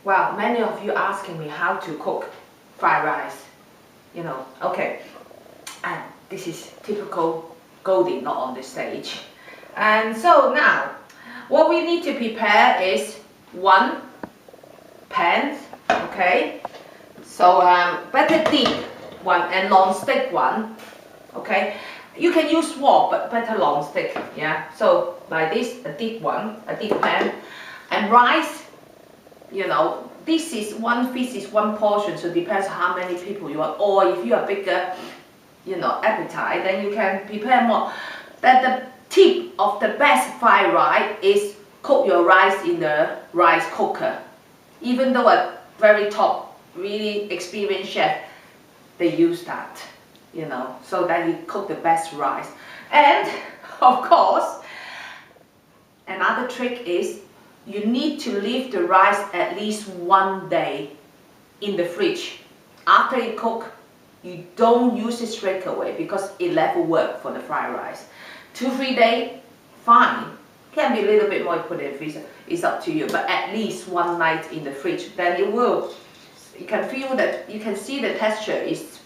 Well, many of you asking me how to cook fried rice. Okay. And this is typical Goldie, not on the stage. And so now, what we need to prepare is one pan, okay? So better deep one and non-stick one, okay? You can use wok, but better non-stick, yeah? So like this, a deep one, a deep pan. And rice, this is one fish is one portion, so it depends how many people you want. Or if you are bigger, appetite, then you can prepare more. That the tip of the best fried rice is cook your rice in the rice cooker. Even though a very top, really experienced chef, they use that, so that you cook the best rice. And of course, another trick is you need to leave the rice at least 1 day in the fridge. After you cook, you don't use it straight away because it never works for the fried rice. 2-3 days, fine. Can be a little bit more, you put it in the freezer. It's up to you, but at least 1 night in the fridge. Then you can feel that, you can see the texture is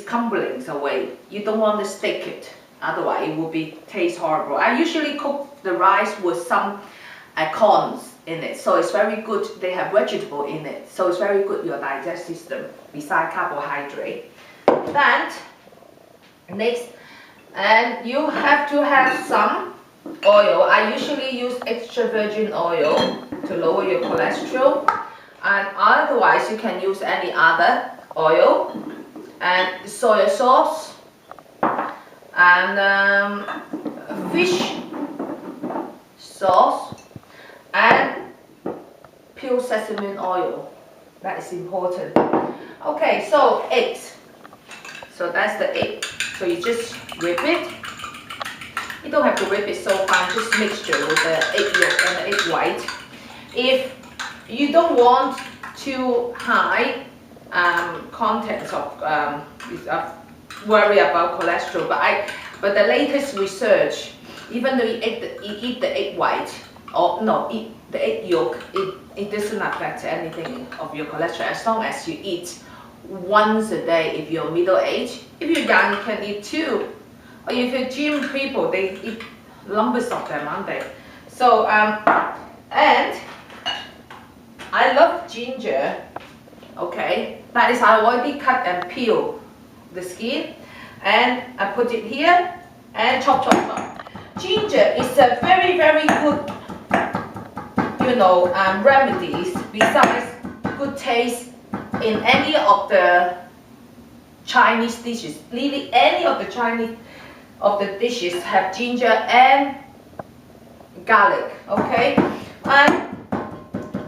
crumbling away. You don't want to stick it, otherwise it will taste horrible. I usually cook the rice with some corns in it, so it's very good. They have vegetable in it, so it's very good your digestive system besides carbohydrate. Then next, and you have to have some oil. I usually use extra virgin oil to lower your cholesterol, and otherwise you can use any other oil, and soy sauce, and fish sauce, and pure sesame oil. That is important. Okay, so eggs. So that's the egg. So you just whip it. You don't have to whip it so fine, just mixture with the egg yolk and the egg white. If you don't want too high contents of worry about cholesterol, but the latest research, even though you eat the egg white, or no, eat the egg yolk, it doesn't affect anything of your cholesterol as long as you eat once a day. If you're middle age, if you're young, you can eat 2. Or if you're gym people, they eat numbers of them, aren't they? So and I love ginger. Okay, that is I already cut and peel the skin, and I put it here and chop. Ginger is a very good, remedies besides good taste in any of the Chinese dishes. Really, any of the Chinese dishes have ginger and garlic. Okay, and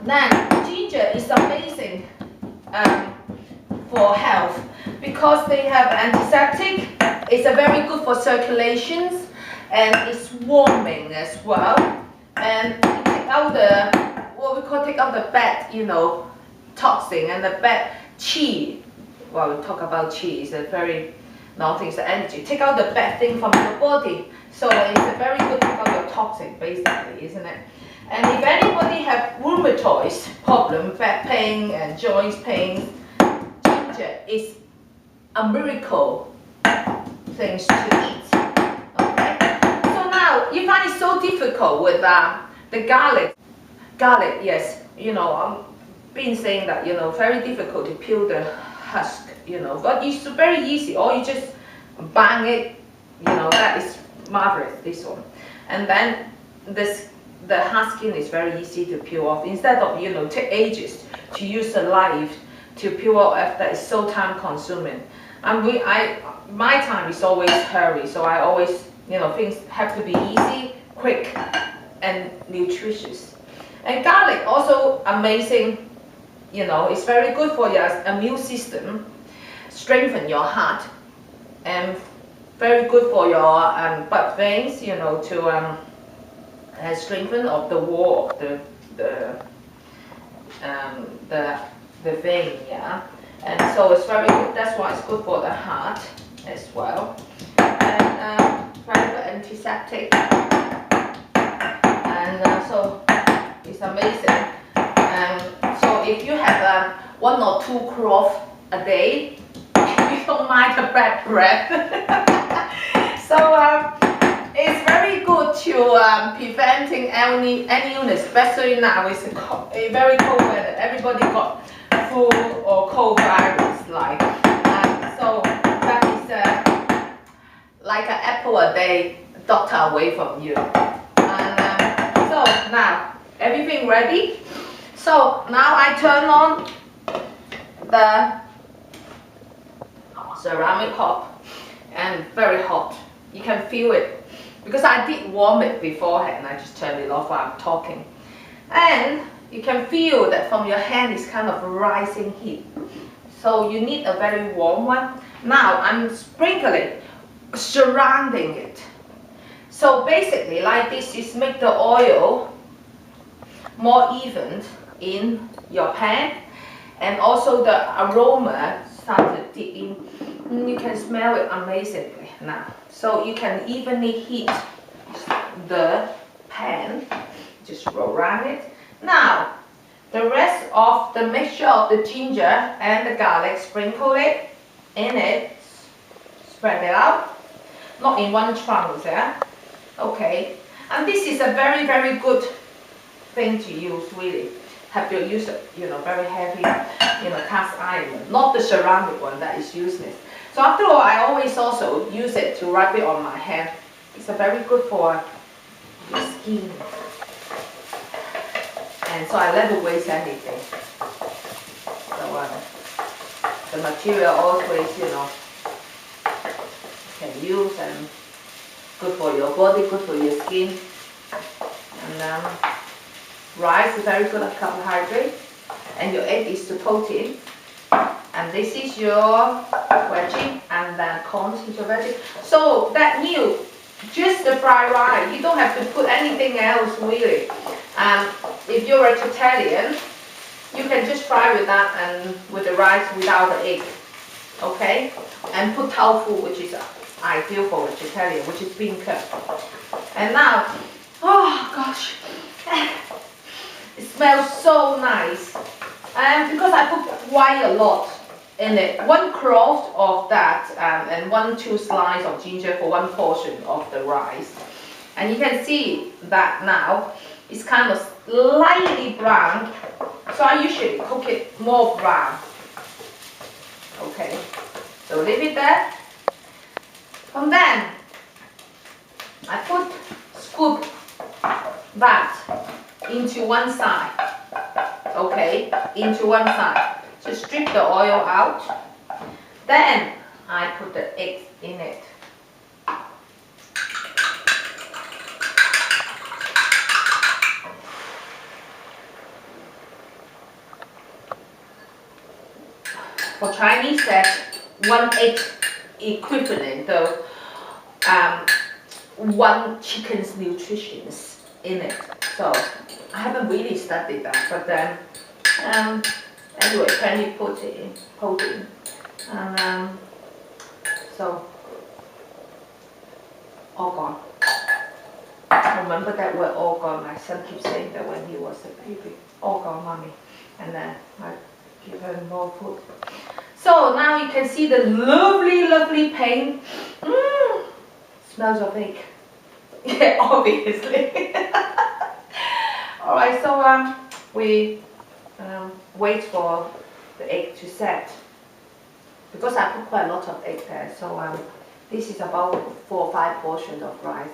then ginger is amazing for health because they have antiseptic. It's a very good for circulations, and it's warming as well. And take out the what we call take out the bad, toxin and the bad qi. Well, we talk about qi. It's a very nothing. It's the energy. Take out the bad thing from your body. So it's a very good take out your toxic, basically, isn't it? And if anybody have rheumatoid problem, back pain and joints pain, ginger is a miracle things to eat. Okay. So now you find it so difficult with the garlic. Garlic, yes. I've been saying that very difficult to peel the husk. But it's very easy. Or you just bang it. That is marvelous. This one, and then the husk skin is very easy to peel off. Instead of take ages to use a knife to peel off, that is so time consuming. And my time is always hurry, so I always things have to be easy, quick, and nutritious. And garlic also amazing. It's very good for your immune system, strengthen your heart, and very good for your blood veins. To strengthen of the wall of the vein, yeah. And so it's very good. That's why it's good for the heart as well. And very good antiseptic. And so it's amazing. So if you have 1 or 2 cloves a day, you don't mind the bad breath. So it's very good to preventing any illness, especially now it's a very cold weather. Everybody got flu or cold virus like. So that is like an apple a day, doctor away from you. And so now everything ready. So now I turn on the ceramic pot, and very hot. You can feel it because I did warm it beforehand. I just turned it off while I'm talking, and you can feel that from your hand is kind of rising heat. So you need a very warm one. Now I'm sprinkling, surrounding it. So basically, like this is make the oil more even in your pan, and also the aroma start to dip in. You can smell it amazingly now. So you can evenly heat the pan, just roll around it. Now, the rest of the mixture of the ginger and the garlic, sprinkle it in it, spread it out, not in one chunk, yeah? Okay, and this is a very, very good thing to use, really. Have to use, very heavy, cast iron, not the ceramic one that is useless. So after all, I always also use it to rub it on my hand. It's a very good for your skin. And so I never waste anything. So the material always, can use, and good for your body, good for your skin. And rice is very good at carbohydrate, and your egg is the protein. And this is your veggie, and then corn is your veggie. So that meal, just the fried rice. You don't have to put anything else really. If you're a vegetarian, you can just fry with that and with the rice without the egg. Okay? And put tofu, which is ideal for vegetarian, which is bean curd. And now, oh gosh, it smells so nice. And because I put quite a lot in it, 1 clove of that, and 1-2 slices of ginger for 1 portion of the rice. And you can see that now it's kind of slightly brown, so I usually cook it more brown. Okay, so leave it there. And then I scoop that into one side. Okay, into one side. So strip the oil out. Then I put the eggs in it. For Chinese, that's 1 egg equivalent of 1 chicken's nutrition in it. So I haven't really studied that, but then anyway, plenty protein, and so all gone. I remember that word, all gone. My son keeps saying that when he was a baby, all gone, mommy, and then I give him more food. So now you can see the lovely, lovely paint. Smells of egg. Yeah, obviously. All right, so we wait for the egg to set, because I put quite a lot of egg there. So this is about 4 or 5 portions of rice.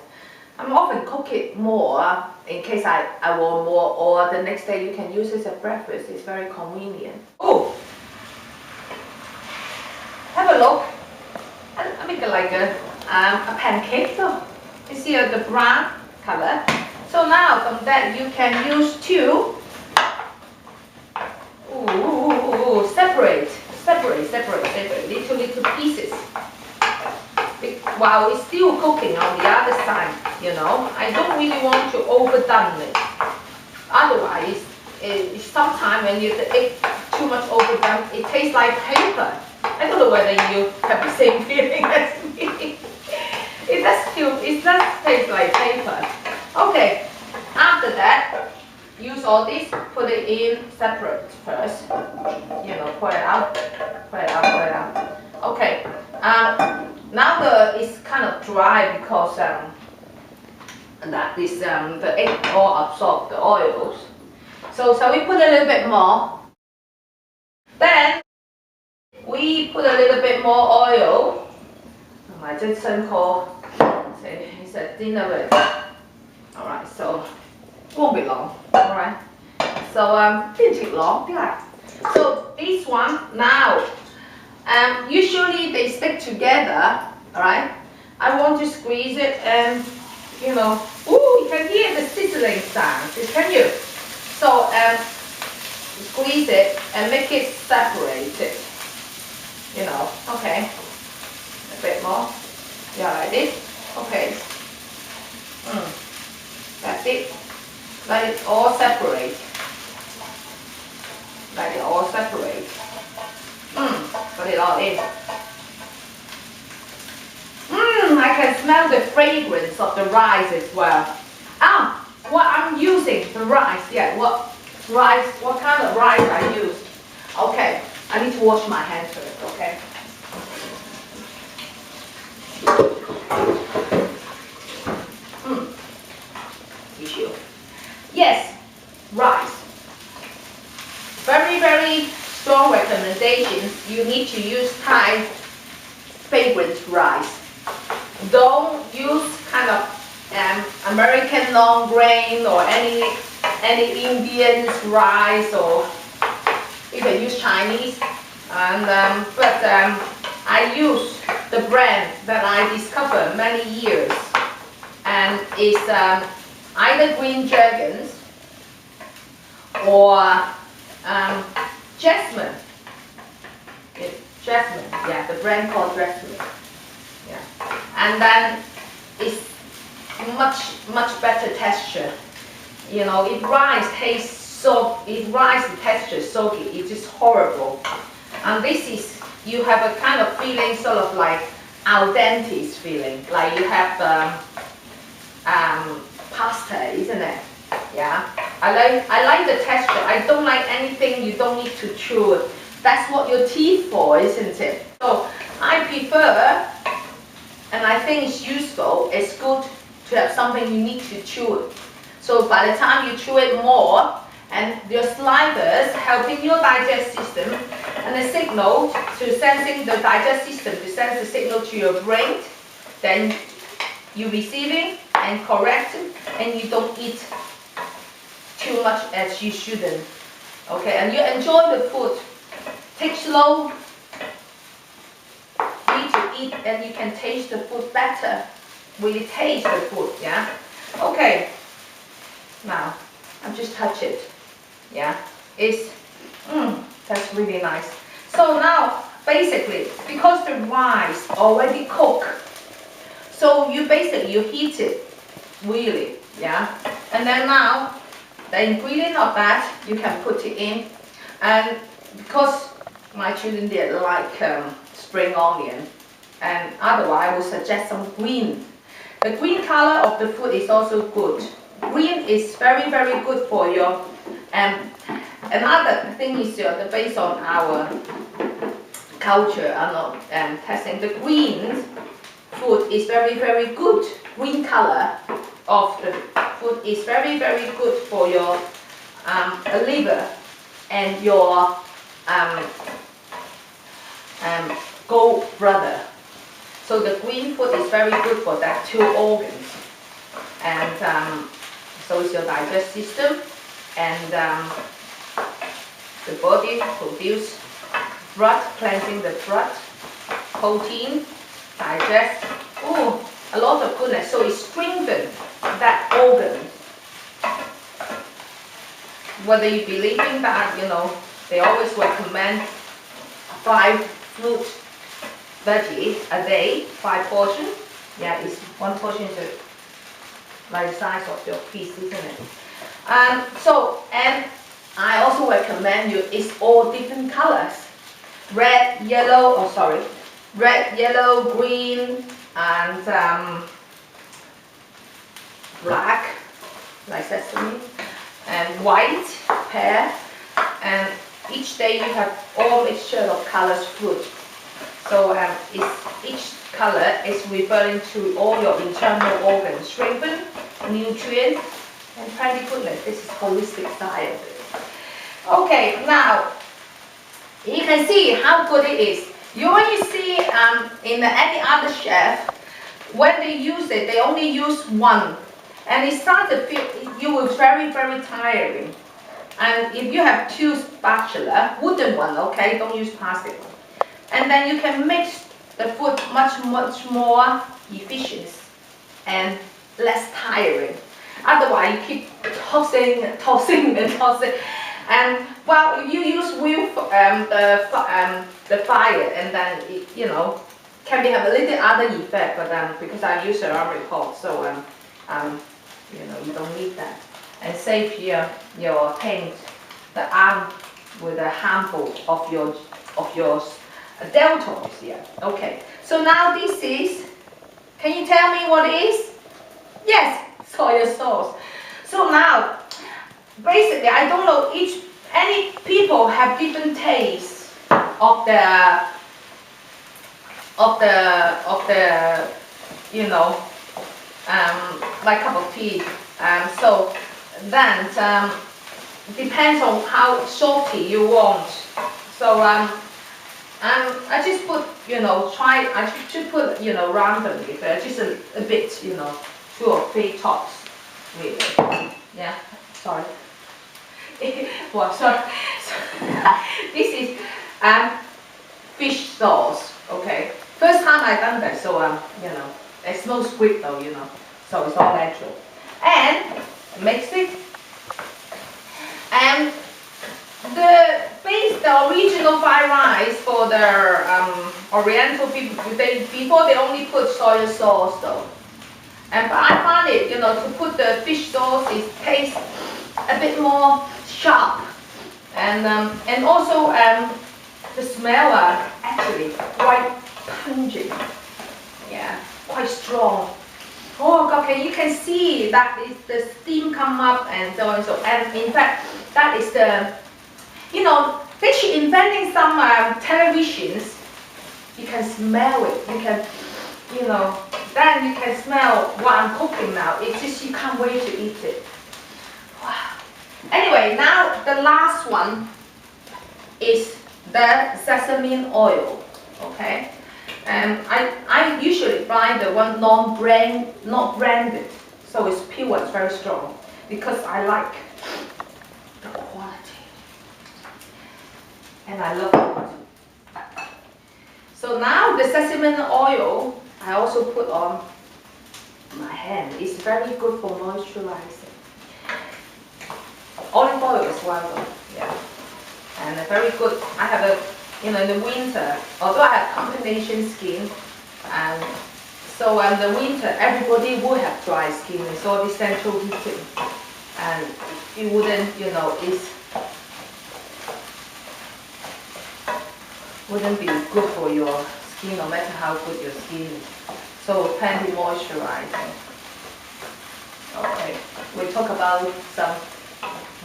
I'm often cook it more in case I want more, or the next day you can use it as breakfast. It's very convenient. Oh, have a look. I make it like a pancake though. You see the brown color. So now from that you can use to separate little pieces. While it's still cooking on the other side, I don't really want to overdone it. Otherwise, sometimes when you eat too much overdone, it tastes like paper. I don't know whether you have the same feeling as me. It does taste like paper. Okay, after that, use all this, put it in separate first. You know, pour it out, pour it out, pour it out. Okay. Now it's kind of dry because that is the egg all absorb the oils. So we put a little bit more. Then we put a little bit more oil. 同埋即辛苦，其實 dinner ready. Alright, so won't be long. Alright. So 邊條long啲啊 So this one now, usually they stick together. Alright. I want to squeeze it and you know, ooh, you can hear the sizzling sound. Can you? So squeeze it and make it separated. You know, okay. A bit more. Yeah, like this. Okay. That's it. Let it all separate. Let it all separate. Put it all in. I can smell the fragrance of the rice as well. What I'm using, the rice, yeah, what kind of rice I use. Okay, I need to wash my hands first, okay? Tissue. Yes, rice. Very, very strong recommendations. You need to use Thai fragrant rice. Don't use kind of American long grain or any Indian rice, or you can use Chinese. And I use the brand that I discovered many years, and it's either Green Dragons or Jasmine. Jasmine, yeah, the brand called Jasmine. Yeah, and then it's much better texture. You know, it rice tastes so, it rice texture so good, it's just horrible. And this is, you have a kind of feeling, sort of like al dente feeling, like you have pasta, isn't it? Yeah, I like the texture. I don't like anything you don't need to chew it. That's what your teeth for, isn't it? So I prefer, and I think it's useful, it's good to have something you need to chew it. So by the time you chew it more, and your sliders helping your digest system, and the signal to sensing the digest system to sense the signal to your brain, then you receiving and correcting, and you don't eat too much as you shouldn't. Okay, and you enjoy the food. Take slow. Need to eat, and you can taste the food better. Really taste the food, yeah? Okay. Now, I'll just touch it. Yeah, it's, that's really nice. So now, basically, because the rice already cooked, so you heat it, really, yeah? And then now, the ingredient of that, you can put it in. And because my children did like spring onion, and otherwise I would suggest some green. The green color of the food is also good. Green is very, very good for your, another thing is based on our culture and testing, the green food is very, very good. Green color of the food is very, very good for your liver and your gallbladder. So the green food is very good for that two organs. And so is your digest system, and the body produce blood, cleansing the blood, protein, digest, a lot of goodness. So it strengthens that organ. Whether you believe in that, you know, they always recommend 5 fruit veggie a day, 5 portions. Yeah, it's 1 portion is like the size of your piece, isn't it? And I also recommend you, it's all different colors. Red, yellow, green, and black, like sesame. and white pear, and each day you have all mixture of colors fruit. So each color is referring to all your internal organs, strengthen, nutrient, and pretty goodness. This is holistic science. Okay, now you can see how good it is. When you see in any other chef, when they use it, they only use one, and it starts to feel you will very tiring. And if you have two spatula, wooden one, okay, don't use plastic one, and then you can mix the food much more efficient and less tiring. Otherwise, you keep tossing, and well, if you use the fire, and then it, you know, can be have a little other effect. But because I use ceramic pot, so you know, you don't need that, and save your paint the arm with a handful of your deltoids here. Okay, so now this is, can you tell me what it is? Yes, soy sauce. So now, basically, I don't know, any people have different tastes of the you know, like cup of tea. So then depends on how salty you want. So I just put, you know, I just put, you know, randomly, but just a bit, you know, 2 or 3 tops, really. Yeah, sorry. Well, sorry. This is fish sauce. Okay, first time I done that, so you know, it's no squid though, you know, so it's all natural. And mix it. And the original fried rice for the Oriental people, before they only put soy sauce though. And I find it, you know, to put the fish sauce, it tastes a bit more sharp, and also the smell actually quite pungent. Yeah, quite strong. Oh God, you can see that is the steam come up and so on and so. And in fact, that is the, you know, they should inventing some televisions. You can smell it. You can, you know, then you can smell what I'm cooking now. It's just you can't wait to eat it. Wow. Anyway, now the last one is the sesame oil. Okay. I usually buy the one not branded, so it's pure, it's very strong, because I like the quality, and I love it. So now the sesame oil, I also put on my hand. It's very good for moisturizing. Olive oil as well, though. Yeah, and very good. I have a, you know, in the winter, although I have combination skin, and so in the winter everybody will have dry skin. It's all the central heating, and it wouldn't, you know, wouldn't be good for your skin, no matter how good your skin is. So plenty moisturizing. Okay, we'll talk about some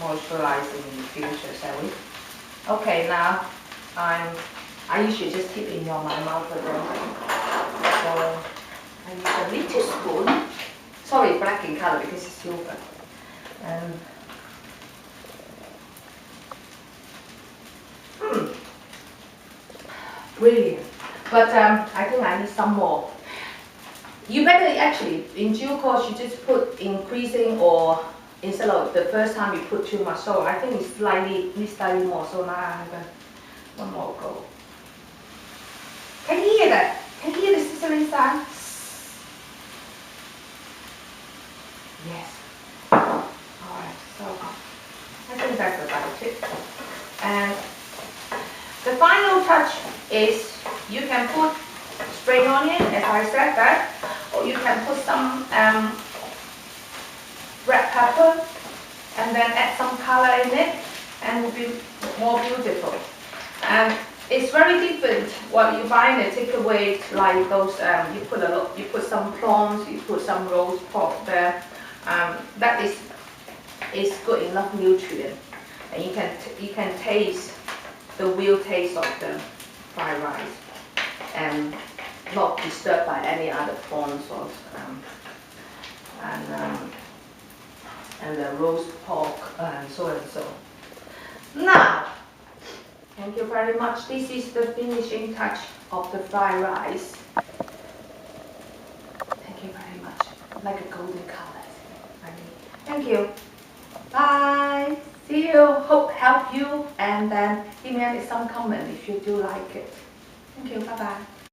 moisturizing in the future, shall we? Okay, now I usually just keep it in my mouth again. So I use a little spoon. Sorry, black in color because it's silver. Brilliant. But I think I need some more. You better actually, in due course, you just put increasing, or instead of the first time you put too much. So I think it's slightly more. So now I have one more go. Can you hear that? Can you hear the sizzling sound? Yes. Alright, so I think that's about it. And the final touch is you can put spring onion, as I said that, or you can put some red pepper and then add some color in it, and it will be more beautiful. And it's very different what you buy in a takeaway, like those you put some prawns, you put some roast pork there. That is it's good enough nutrient, and you can taste the real taste of the fried rice, and not disturbed by any other prawns or and the roast pork and so and so. Now, thank you very much. This is the finishing touch of the fried rice. Thank you very much. Like a golden color. Thank you. Bye. See you. Hope help you. And then give me some comment if you do like it. Thank you. Bye bye.